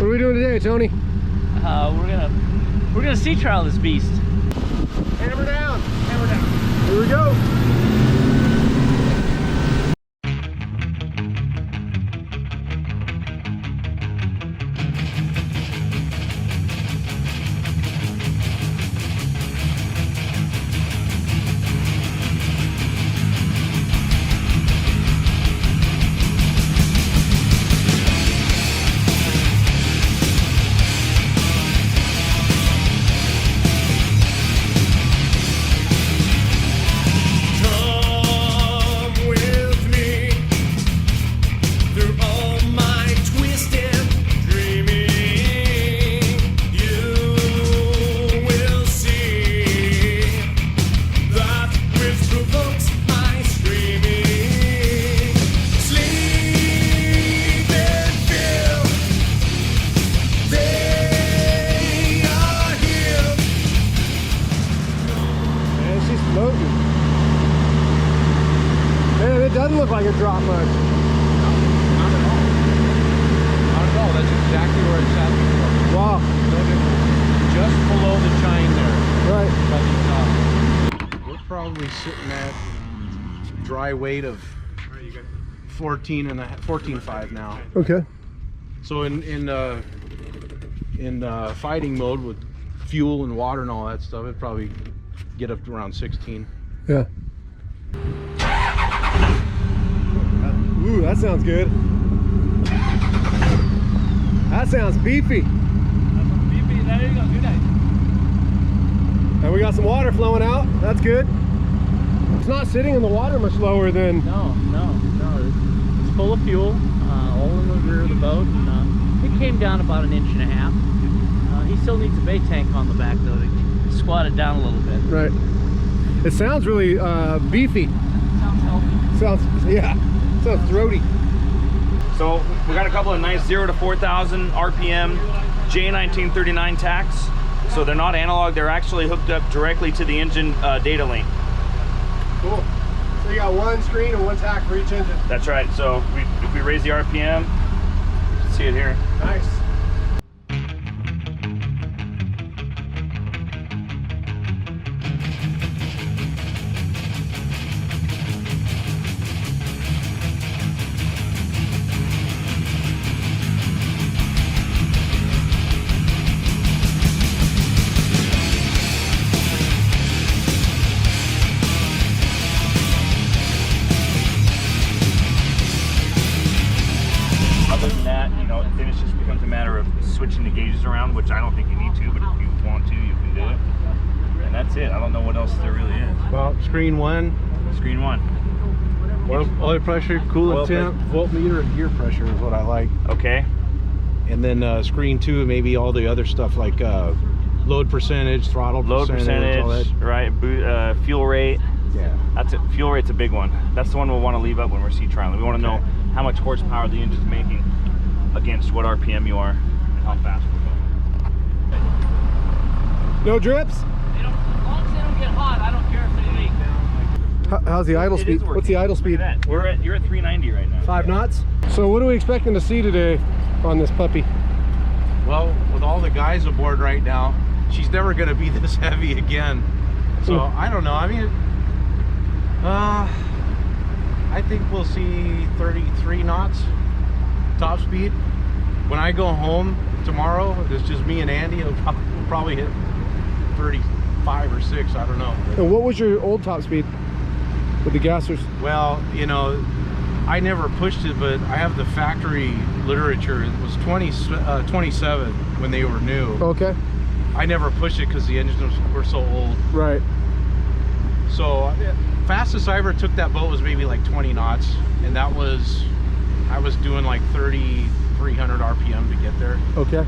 What are we doing today, Tony? We're gonna sea trial this beast. Hammer down! Hammer down. Here we go. It doesn't look like it dropped much. No, not at all. Not at all. That's exactly where it's at before. Wow. Just below the chine there. Right. We're probably sitting at dry weight of 14.5 now. Okay. So in fighting mode with fuel and water and all that stuff, it'd probably get up to around 16. Yeah. Ooh, that sounds good. That sounds beefy. That's beefy. There you go. Do that. And we got some water flowing out. That's good. It's not sitting in the water much lower than... No. It's full of fuel, all in the rear of the boat. And, it came down about 1.5 inches. He still needs a bait tank on the back though to squat it down a little bit. Right. It sounds really beefy. Sounds healthy. Sounds, yeah. Sounds throaty. So we got a couple of nice 0 to 4,000 RPM J1939 tacks. So they're not analog, they're actually hooked up directly to the engine data link. Cool. So you got one screen and one tack for each engine. That's right. So if we raise the RPM, you can see it here. Nice. Then it just becomes a matter of switching the gauges around, which I don't think you need to, but if you want to, you can do it. And that's it. I don't know what else there really is. Well, screen one. Screen one. Oil pressure, coolant temp, voltmeter, and gear pressure is what I like. Okay. And then screen two, maybe all the other stuff like load percentage, throttle percentage, all that. Right? Fuel rate. Yeah. That's it. Fuel rate's a big one. That's the one we'll want to leave up when we're sea trialing. We want to know how much horsepower the engine's making against what RPM you are and how fast we're going. No drips? As long as they don't get hot, I don't care if they leak. How's the idle speed? What's the idle speed? You're at 390 right now. 5 knots? So what are we expecting to see today on this puppy? Well, with all the guys aboard right now, she's never going to be this heavy again. So I don't know. I mean, I think we'll see 33 knots top speed. When I go home tomorrow, it's just me and Andy. We'll probably hit 35 or 6. I don't know. And what was your old top speed with the gassers? Well, you know, I never pushed it, but I have the factory literature. It was 27 when they were new. Okay. I never pushed it because the engines were so old. Right. So fastest I ever took that boat was maybe like 20 knots, and that was, I was doing like 3,300 RPM to get there. Okay.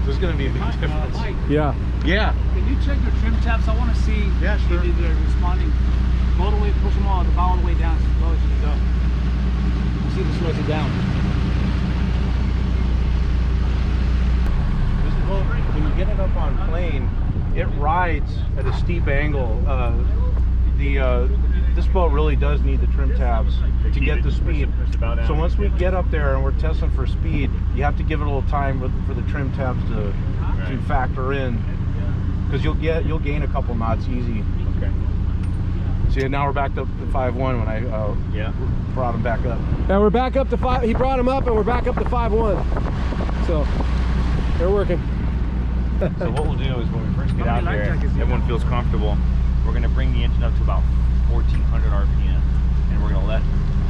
So it's going to be a big difference. Mike, Yeah. Yeah. can you check your trim tabs? I want to see Yeah, sure. if they're responding. Go all the way, push them all the bow all the way down as low as you can go. We'll see if it slows it down. This boat, when you get it up on plane, it rides at a steep angle. this boat really does need the trim tabs to get the speed. So once we get up there and we're testing for speed, you have to give it a little time for the trim tabs to factor in, because you'll gain a couple knots easy. Okay. See, now we're back up to 5.1 when I brought him back up. And we're back up to 5. He brought him up, and we're back up to 5.1. So they're working. So what we'll do is when we first get out there, everyone feels comfortable. We're going to bring the engine up to about 1400 RPM, and we're going to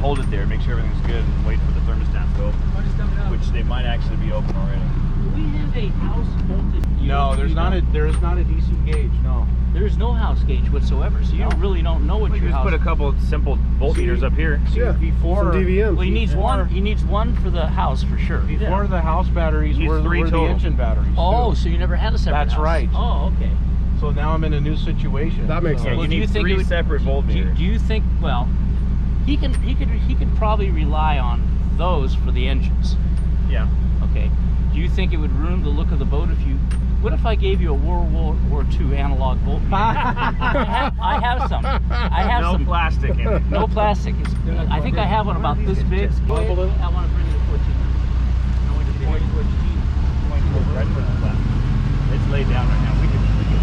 hold it there, make sure everything's good, and wait for the thermostat to open, which they might actually be open already. Do we have a house voltage? No, there is not a DC gauge. No. There's no house gauge whatsoever, so you really don't know what your Just house. put a couple simple voltmeters up here. Yeah, Before some DVM. Well, he needs one. He needs one for the house for sure. Before the house batteries were three the total. engine batteries. Oh, too. so you never had a separate That's house. right. Oh, okay. So now I'm in a new situation. That makes So- sense. Yeah, Well, you need three separate voltmeters. Do you think? Well, he could probably rely on those for the engines. Yeah. Okay. Do you think it would ruin the look of the boat if you? What if I gave you a World War II analog voltmeter? I have some. I have No some. plastic in it. No plastic. I think I have one about this big. I want to bring it to 14. I want to bring it to 14. Right foot on the left. It's laid down right now. We can let's do it.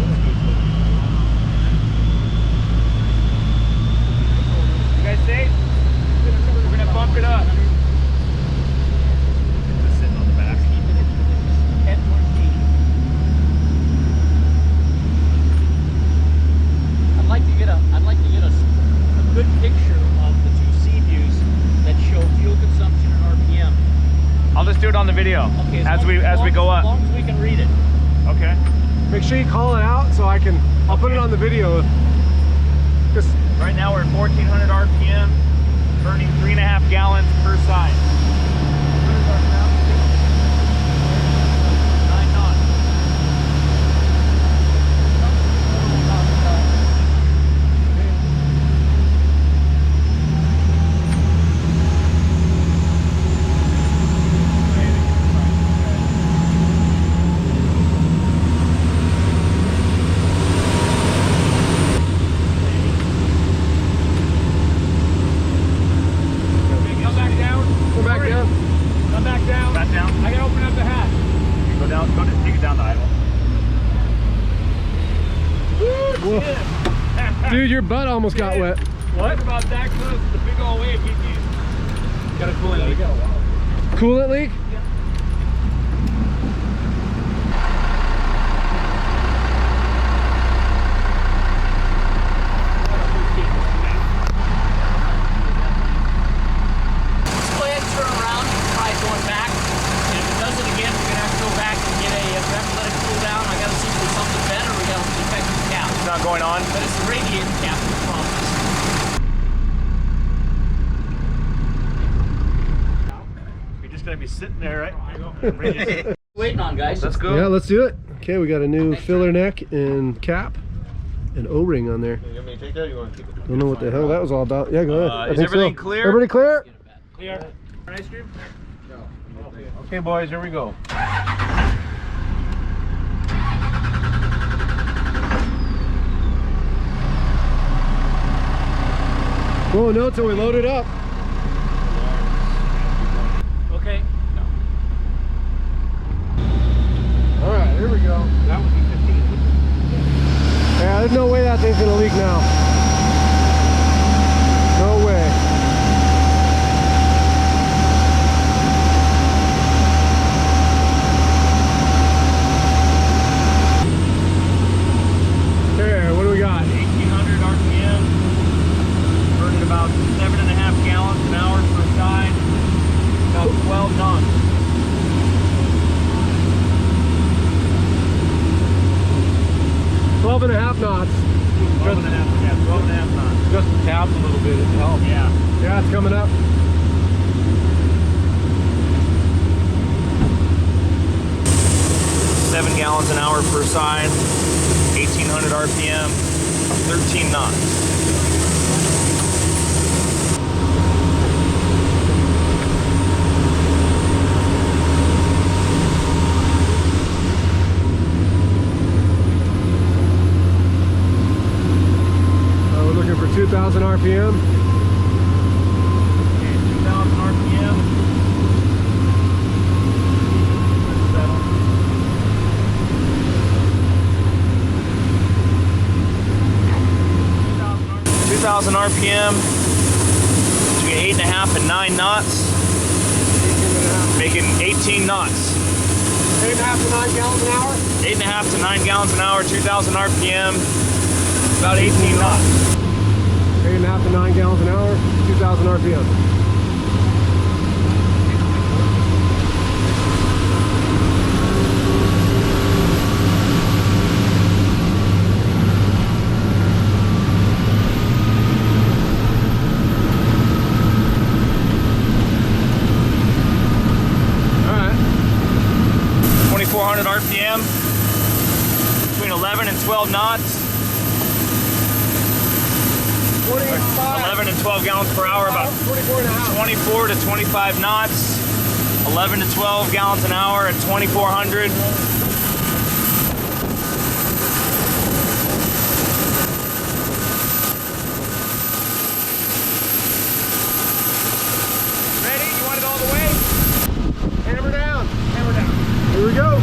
You guys safe? We're gonna bump it up. Just sitting on the back. At 14. I'd like to get a good picture of the two sea views that show fuel consumption and RPM. I'll just do it on the video Okay, as we go up. As long as we can read it. Okay. Make sure you call it out so I'll put it on the video. Just Right now we're at 1400 RPM, burning 3.5 gallons per side. 9 knots. come back down. Come back down. Back down. I can open up the hatch. Go down. Take it down the idle. Whoa. Dude, your butt almost got wet. What about that close to the big old wave? Got a coolant leak. Coolant leak? Let's go ahead and turn around and try going back. And if it does it again, we're gonna have to go back and get a let it cool down. I gotta see if there's something better. We gotta defect the cap. It's not going on. But it's the radiator cap that's the problem. You're just gonna be sitting there, right? Waiting on, guys. Let's go. Yeah, let's do it. Okay, we got a new filler neck and cap and O-ring on there. You want me to take that or you want to keep it? Don't know what the hell that was all about. Yeah, go ahead. I Is think everything so. clear? Everybody clear? Clear. Ice cream? Okay, boys, here we go. Oh, no, till we load it up. Okay. All right, here we go. That would be 15. Yeah, there's no way that thing's gonna leak now. No way. Okay, what do we got? 1800 RPM, burning about 7.5 gallons an hour per side, about 12 knots. Twelve and a half knots. 12 and a half knots. Just the tabs a little bit, it helps. Yeah. Yeah, it's coming up. Seven gallons an hour per side, 1800 RPM, 13 knots. We're looking for 2,000 RPM. Okay, 2,000 RPM. Settle. 2,000 RPM. Between 8.5 and 9 knots. Making 18 knots. 8.5 to 9 gallons an hour. 8.5 to 9 gallons an hour, 2,000 RPM. About 18 knots. 8.5 to 9 gallons an hour, 2,000 RPM. All right. 2,400 RPM. Between 11 and 12 knots. 11 and 12 gallons per hour, about 24 to 25 knots. 11 to 12 gallons an hour at 2,400. Ready? You want it all the way? Hammer down. Hammer down. Here we go.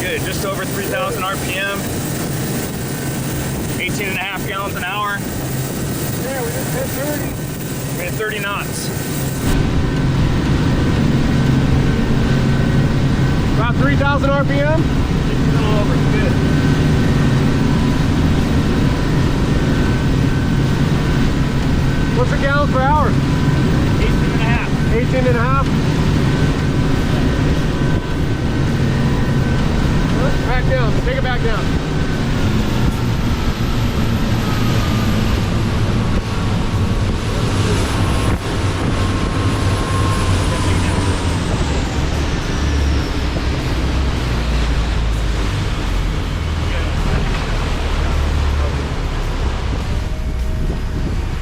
Good, just over 3,000 RPM. 18.5 gallons an hour. Yeah, we just hit 30. We had 30 knots. About 3,000 RPM. Just a little over, good. What's the gallons per hour? 18.5. 18.5. Back down. Take it back down.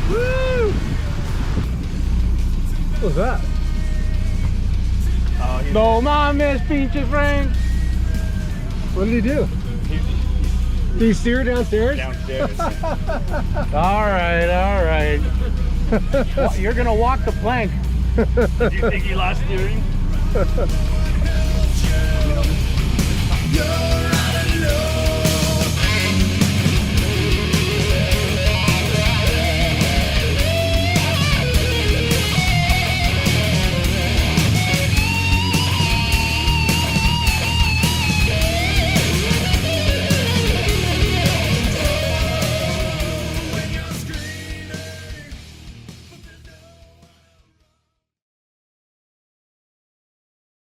Woo! What was that? No mames, pinche Frank. What did he do? Did he steer downstairs? Downstairs. All right. Well, you're gonna walk the plank. Do you think he lost steering? You're